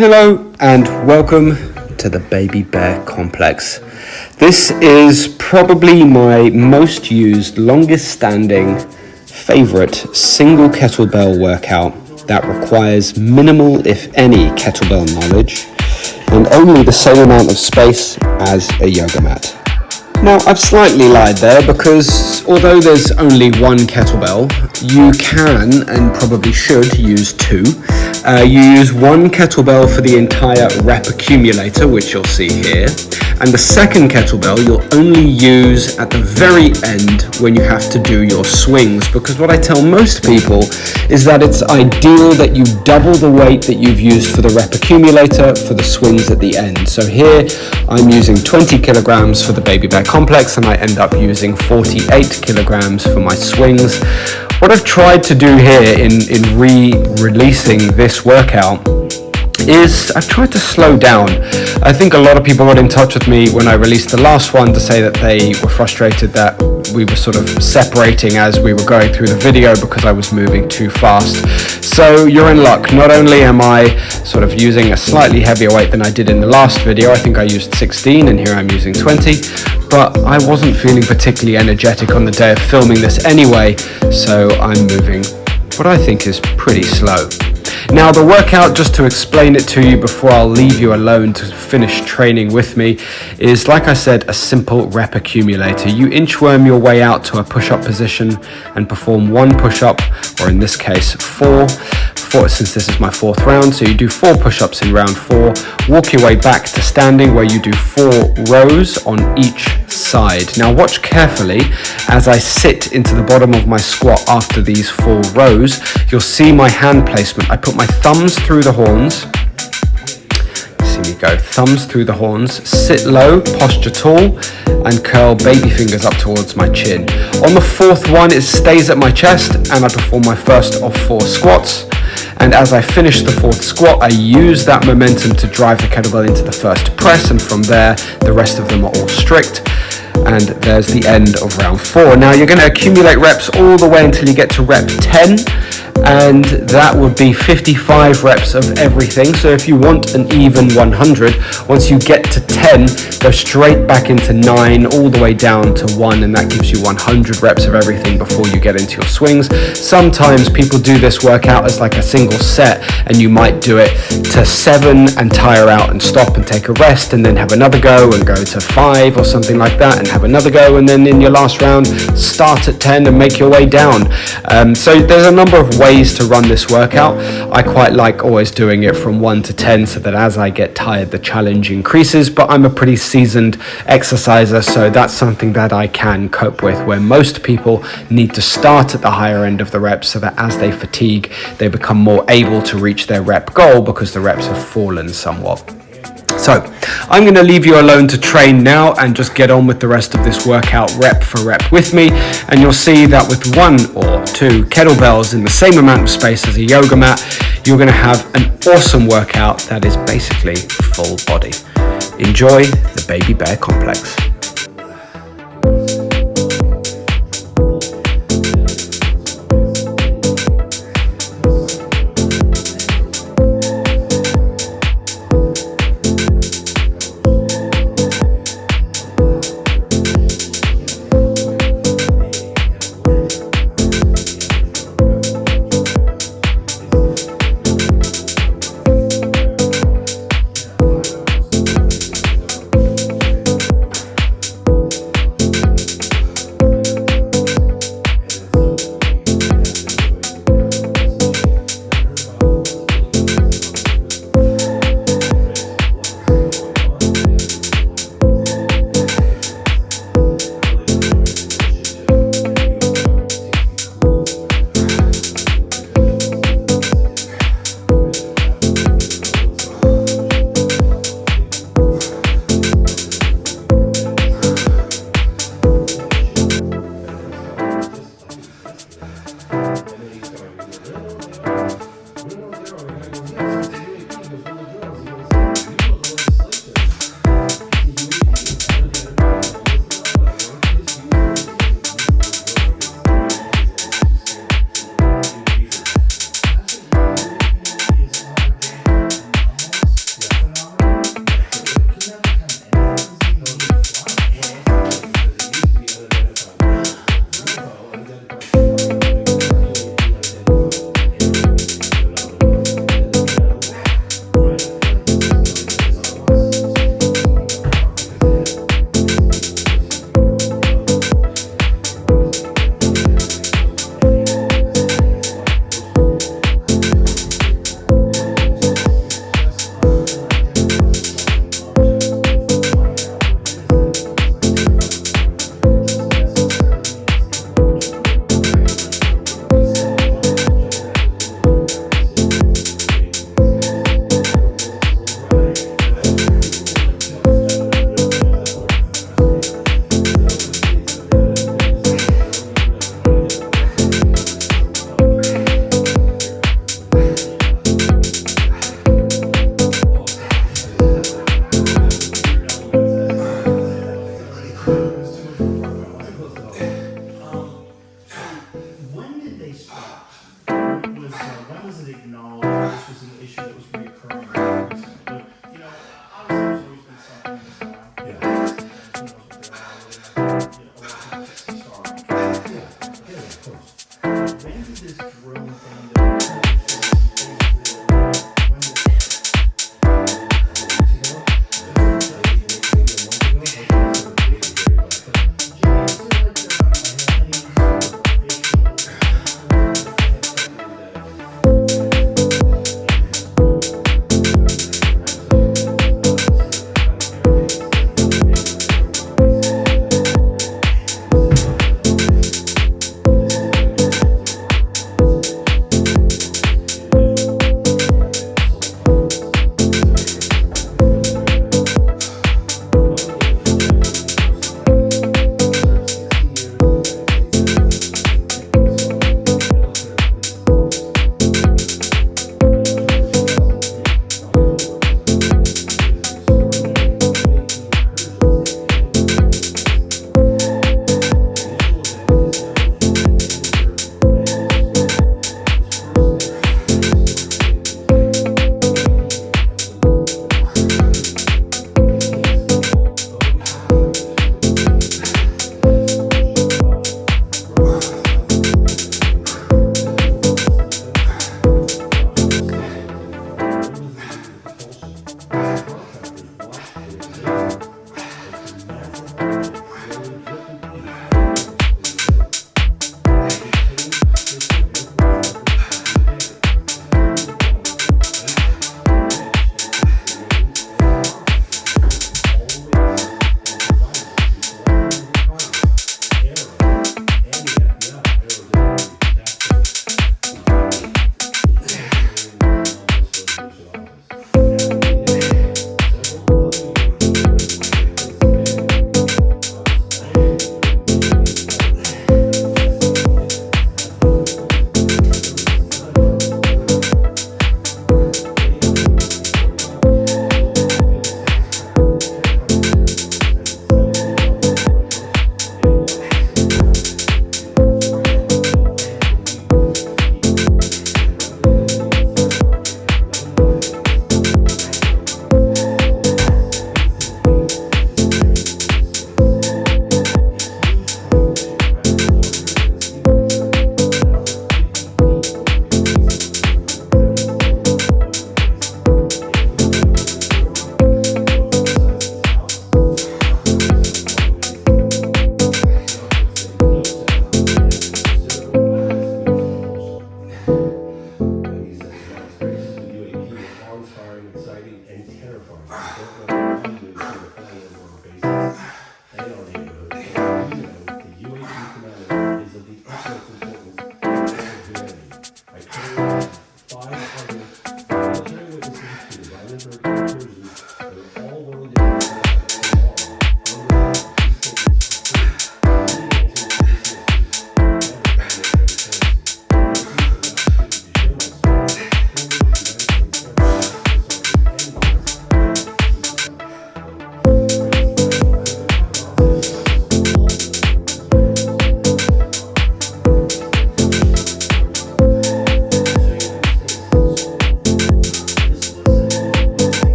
Hello and welcome to the Baby Bear Complex. This is probably my most used, longest standing, favorite single kettlebell workout that requires minimal, if any, kettlebell knowledge and only the same amount of space as a yoga mat. Now, I've slightly lied there because although there's only one kettlebell, you can and probably should use two. You use one kettlebell for the entire rep accumulator, which you'll see here, and the second kettlebell you'll only use at the very end when you have to do your swings, because what I tell most people is that it's ideal that you double the weight that you've used for the rep accumulator for the swings at the end. So here I'm using 20 kilograms for the Baby Bear Complex and I end up using 48 kilograms for my swings. What I've tried to do here in re-releasing this workout is I've tried to slow down. I think a lot of people got in touch with me when I released the last one to say that they were frustrated that we were sort of separating as we were going through the video because I was moving too fast. So you're in luck. Not only am I sort of using a slightly heavier weight than I did in the last video, I think I used 16 and here I'm using 20, but I wasn't feeling particularly energetic on the day of filming this anyway, so I'm moving what I think is pretty slow. Now the workout, just to explain it to you before I'll leave you alone to finish training with me, is, like I said, a simple rep accumulator. You inchworm your way out to a push-up position and perform one push-up, or in this case four, since this is my fourth round. So you do 4 push-ups in round 4, walk your way back to standing where you do 4 rows on each side. Now watch carefully as I sit into the bottom of my squat after these 4 rows. You'll see my hand placement. I put my thumbs through the horns. See me go, thumbs through the horns, sit low, posture tall, and curl baby fingers up towards my chin. On the 4th one, it stays at my chest and I perform my first of 4 squats. And as I finish the 4th squat, I use that momentum to drive the kettlebell into the first press, and from there, the rest of them are all strict. And there's the end of round 4. Now you're going to accumulate reps all the way until you get to rep 10, and that would be 55 reps of everything. So if you want an even 100, once you get to 10, go straight back into 9 all the way down to 1, and that gives you 100 reps of everything before you get into your swings. Sometimes people do this workout as like a single set, and you might do it to 7 and tire out and stop and take a rest and then have another go and go to 5 or something like that and have another go, and then in your last round start at 10 and make your way down. So there's a number of ways to run this workout. I quite like always doing it from 1 to 10 so that as I get tired the challenge increases, but I'm a pretty seasoned exerciser, so that's something that I can cope with, where most people need to start at the higher end of the reps so that as they fatigue they become more able to reach their rep goal because the reps have fallen somewhat. So I'm going to leave you alone to train now and just get on with the rest of this workout rep for rep with me, and you'll see that with 1 or 2 kettlebells in the same amount of space as a yoga mat, you're going to have an awesome workout that is basically full body. Enjoy the Baby Bear Complex.